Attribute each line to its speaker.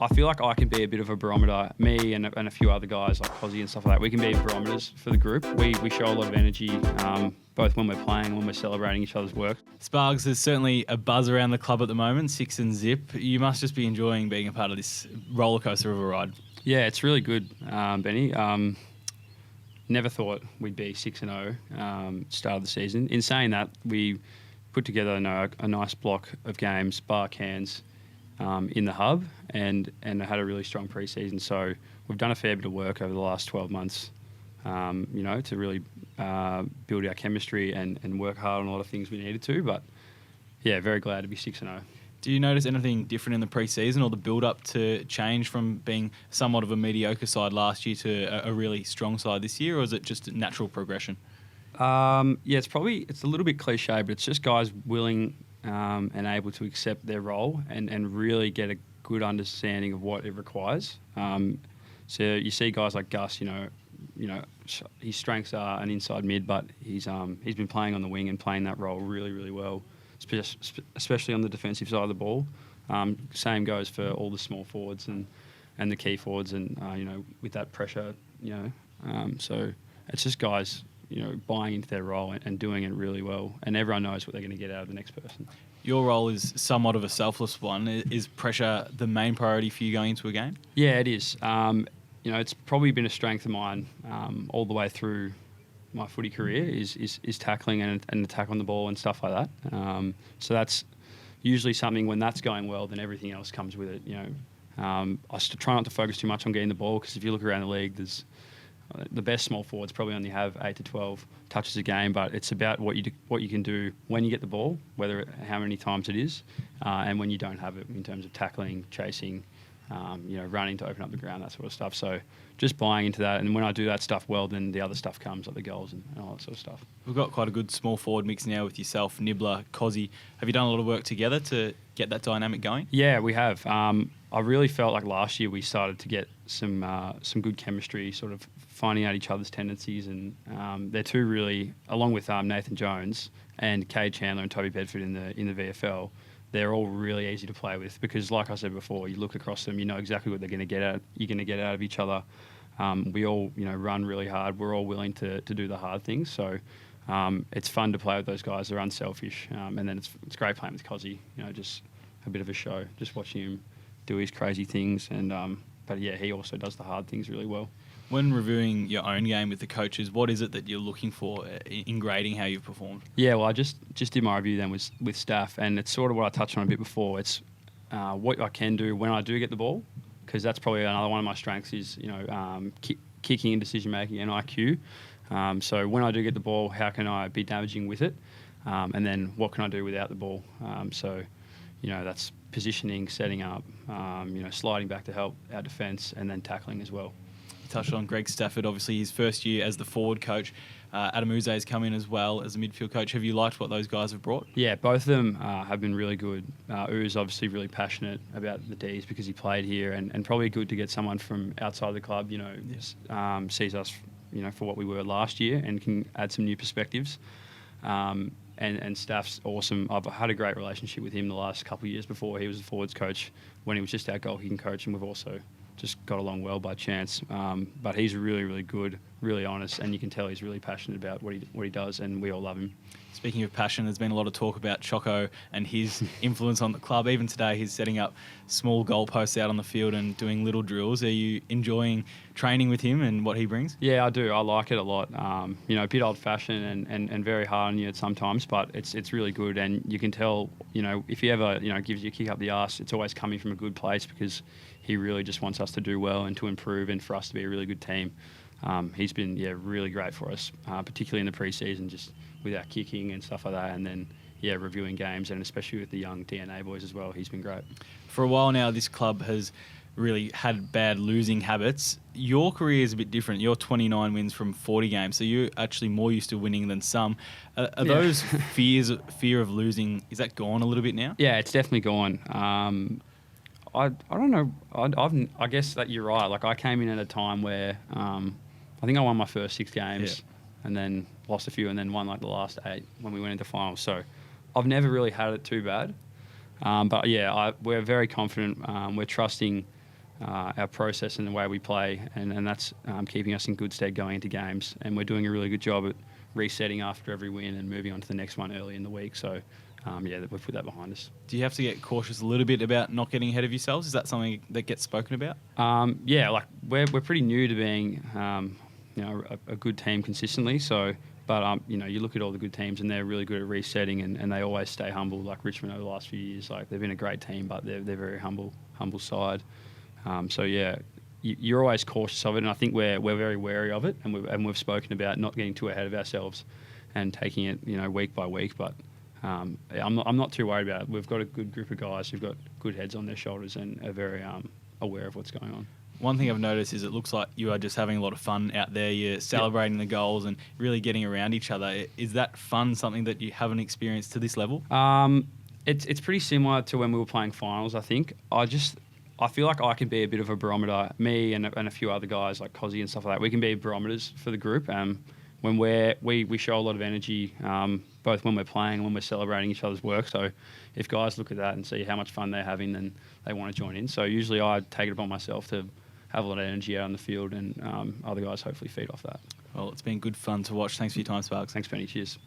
Speaker 1: I feel like I can be a bit of a barometer. Me and a few other guys like Cozzy and stuff like that, we can be barometers for the group. We show a lot of energy, both when we're playing and when we're celebrating each other's work.
Speaker 2: Spargs, there's certainly a buzz around the club at the moment, 6 and zip. You must just be enjoying being a part of this rollercoaster of a ride.
Speaker 1: Yeah, it's really good, Benny. Never thought we'd be 6-0 start of the season. In saying that, we put together a nice block of games, bar Cairns, in the hub, and had a really strong preseason. So we've done a fair bit of work over the last 12 months, to really build our chemistry and work hard on a lot of things we needed to. But yeah, very glad to be 6-0.
Speaker 2: Do you notice anything different in the pre-season or the build-up to change from being somewhat of a mediocre side last year to a really strong side this year, or is it just a natural progression?
Speaker 1: It's a little bit cliche, but it's just guys willing and able to accept their role and really get a good understanding of what it requires. So you see guys like Gus, his strengths are an inside mid, but he's been playing on the wing and playing that role really, really well, especially on the defensive side of the ball. Same goes for all the small forwards and the key forwards, and with that pressure, so it's just guys buying into their role and doing it really well, and everyone knows what they're going to get out of the next person.
Speaker 2: Your role is somewhat of a selfless one. Is pressure the main priority for you going into a game?
Speaker 1: Yeah, it is. It's probably been a strength of mine all the way through my footy career is tackling and attack on the ball and stuff like that. So that's usually something, when that's going well, then everything else comes with it. I try not to focus too much on getting the ball, because if you look around the league, there's the best small forwards probably only have 8 to 12 touches a game, but it's about what you can do when you get the ball, how many times it is, and when you don't have it, in terms of tackling, chasing, running to open up the ground, that sort of stuff. So just buying into that, and when I do that stuff well, then the other stuff comes, like the goals and all that sort of stuff.
Speaker 2: We've got quite a good small forward mix now with yourself, Nibbler, Cozzy. Have you done a lot of work together to get that dynamic going? Yeah,
Speaker 1: we have. I really felt like last year we started to get some good chemistry, sort of finding out each other's tendencies, and they're two really, along with Nathan Jones and Cade Chandler and Toby Bedford in the VFL. They're all really easy to play with, because, like I said before, you look across them, you know exactly what they're going to get at. You're going to get out of each other. We all, run really hard. We're all willing to do the hard things. So it's fun to play with those guys. They're unselfish, and then it's great playing with Cozzy. Just a bit of a show, just watching him do his crazy things. And but yeah, he also does the hard things really well.
Speaker 2: When reviewing your own game with the coaches, what is it that you're looking for in grading how you've performed?
Speaker 1: Yeah, well, I just did my review then with staff, and it's sort of what I touched on a bit before. It's what I can do when I do get the ball, because that's probably another one of my strengths is, kicking and decision-making and IQ. So when I do get the ball, how can I be damaging with it? And then what can I do without the ball? So that's positioning, setting up, sliding back to help our defence, and then tackling as well.
Speaker 2: Touched on Greg Stafford, obviously his first year as the forward coach. Adam Uze has come in as well as a midfield coach. Have you liked what those guys have brought?
Speaker 1: Yeah, both of them have been really good. Uze obviously really passionate about the Ds because he played here, and probably good to get someone from outside the club, sees us, for what we were last year and can add some new perspectives. And Staff's awesome. I've had a great relationship with him the last couple of years before he was the forwards coach, when he was just our goal kicking coach, and we've also just got along well by chance. But he's really, really good, really honest, and you can tell he's really passionate about what he does, and we all love him.
Speaker 2: Speaking of passion, there's been a lot of talk about Choco and his influence on the club. Even today, he's setting up small goalposts out on the field and doing little drills. Are you enjoying training with him and what he brings?
Speaker 1: Yeah, I do. I like it a lot. A bit old-fashioned and very hard on you sometimes, but it's really good. And you can tell, if he ever, gives you a kick up the arse, it's always coming from a good place, because he really just wants us to do well and to improve and for us to be a really good team. He's been, really great for us, particularly in the pre-season, just with our kicking and stuff like that, and then, reviewing games, and especially with the young DNA boys as well. He's been great.
Speaker 2: For a while now, this club has really had bad losing habits. Your career is a bit different. You're 29 wins from 40 games, so you're actually more used to winning than some. Are those fear of losing, is that gone a little bit now?
Speaker 1: Yeah, it's definitely gone. I don't know. I guess that you're right. Like, I came in at a time where I think I won my first 6 games, and then lost a few, and then won like the last 8 when we went into finals. So I've never really had it too bad. But yeah, we're very confident. We're trusting our process and the way we play, and that's keeping us in good stead going into games. And we're doing a really good job at resetting after every win and moving on to the next one early in the week. So, we've put that behind us.
Speaker 2: Do you have to get cautious a little bit about not getting ahead of yourselves? Is that something that gets spoken about?
Speaker 1: Like we're pretty new to being, a good team consistently. So, but you look at all the good teams and they're really good at resetting and they always stay humble. Like Richmond over the last few years, like they've been a great team, but they're very humble side. You're always cautious of it, and I think we're very wary of it, and we've spoken about not getting too ahead of ourselves and taking it week by week. But I'm not too worried about it. We've got a good group of guys who've got good heads on their shoulders and are very aware of what's going on.
Speaker 2: One thing I've noticed is it looks like you are just having a lot of fun out there. You're celebrating the goals and really getting around each other. Is that fun something that you haven't experienced to this level?
Speaker 1: It's pretty similar to when we were playing finals, I think. I feel like I can be a bit of a barometer. Me and a few other guys like Cozzy and stuff like that, we can be barometers for the group. When we show a lot of energy, both when we're playing and when we're celebrating each other's work. So if guys look at that and see how much fun they're having, then they want to join in. So usually I take it upon myself to have a lot of energy out on the field, and other guys hopefully feed off that.
Speaker 2: Well, it's been good fun to watch. Thanks for your time, Sparks.
Speaker 1: Thanks, Penny. Cheers.